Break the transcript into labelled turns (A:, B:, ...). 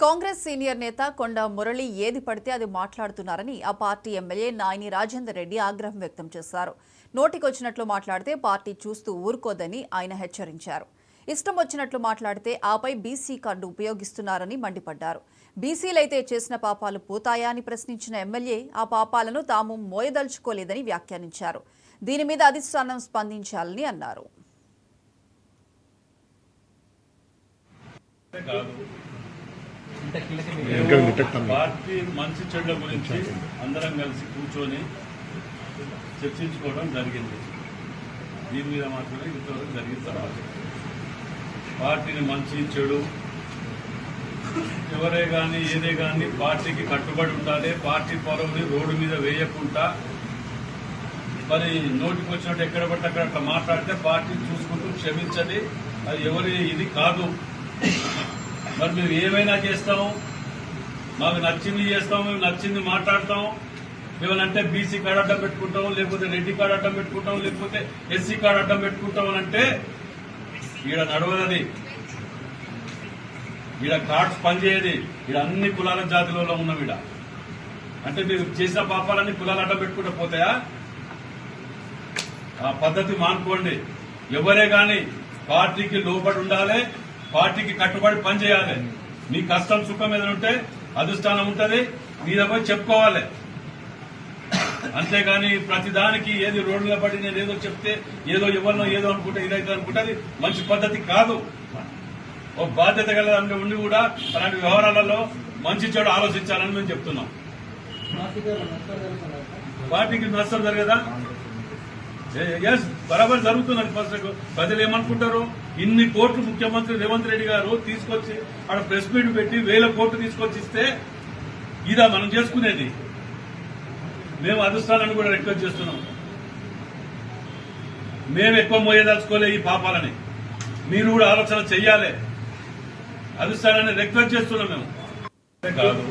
A: Congress senior నేత కొండ మురళి ఏది పడితే అది మాట్లాడుతున్నారని ఆ పార్టీ ఎమ్మెల్యే నాయని రాజేందర్ రెడ్డి ఆగ్రహం వ్యక్తం చేశారు. నోటికొచ్చినట్లు మాట్లాడితే పార్టీ చూస్తూ ఊరుకోదని ఆయన హెచ్చరించారు. ఇష్టం వచ్చినట్లు మాట్లాడితే ఆపై బీసీ కార్డు ఉపయోగిస్తున్నారని మండిపడ్డారు. బీసీలైతే చేసిన పాపాలు పోతాయా అని ప్రశ్నించిన ఎమ్మెల్యే ఆ పాపాలను తాము మోయదలుచుకోలేదని వ్యాఖ్యానించారు. దీని మీద అధిష్టానం స్పందించాలని అన్నారు.
B: పార్టీ మంచి చెడ్ల గురించి అందరం కలిసి కూర్చొని చర్చించుకోవడం జరిగింది. దీని మీద మాత్రమే ఇంతవరకు జరిగిన తర్వాత పార్టీని మంచి చెడు ఎవరే కానీ ఏదే కానీ పార్టీకి కట్టుబడి ఉండాలి. పార్టీ పరువుని రోడ్డు మీద వేయకుండా మరి నోటికి వచ్చినట్టు ఎక్కడ పడితే అక్కడ అట్లా మాట్లాడితే పార్టీ చూసుకుంటూ క్షమించది. అది ఎవరి ఇది కాదు. మరి మేము ఏమైనా చేస్తాము, మాకు నచ్చింది చేస్తాము, మేము నచ్చింది మాట్లాడతాం. ఏమనంటే బీసీ కార్డు అడ్డం పెట్టుకుంటాం, లేకపోతే రెడ్డి కార్డు అడ్డం పెట్టుకుంటాం, లేకపోతే ఎస్సీ కార్డు అడ్డం పెట్టుకుంటాం అని అంటే ఈడ నడవదది. ఈడ కార్డ్స్ పనిచేయది. ఈడ అన్ని కులాల జాతిలో ఉన్నాం. ఈడ అంటే మీరు చేసిన పాపాలన్నీ కులాలు అడ్డం పెట్టుకుంటూ పోతాయా? ఆ పద్ధతి మానుకోండి. ఎవరే గాని పార్టీకి లోబడి ఉండాలి, పార్టీకి కట్టుబడి పనిచేయాలి. మీ కష్టం సుఖం ఏదైనా ఉంటే అధిష్టానం ఉంటుంది, మీద పోయి చెప్పుకోవాలి. అంతేగాని ప్రతిదానికి ఏది రోడ్డు మీద పడి నేను ఏదో చెప్తే ఏదో ఎవరినో ఏదో అనుకుంటే ఇదైతే అనుకుంటే అది మంచి పద్ధతి కాదు. ఒక బాధ్యత గల ఉండి కూడా అలాంటి వ్యవహారాలలో మంచి చెడు ఆలోచించాలని మేము చెప్తున్నాం. పార్టీకి నష్టం జరగదా? ఎస్, బరాబర్ జరుగుతున్నది. ఫస్ట్ ప్రజలు ఏమనుకుంటారు, ఇన్ని కోట్లు ముఖ్యమంత్రి రేవంత్ రెడ్డి గారు తీసుకొచ్చి ఆడ ప్రెస్ మీట్ పెట్టి 1000 కోట్లు తీసుకొచ్చి ఇస్తే ఇదా మనం చేసుకునేది? మేము అధిష్టానాన్ని కూడా రిక్వెస్ట్ చేస్తున్నాం. మేము ఎక్కువ మోయదలుచుకోలే ఈ పాపాలని. మీరు కూడా ఆలోచన చెయ్యాలి. అధిష్టానాన్ని రిక్వెస్ట్ చేస్తున్నాం. మేము కాదు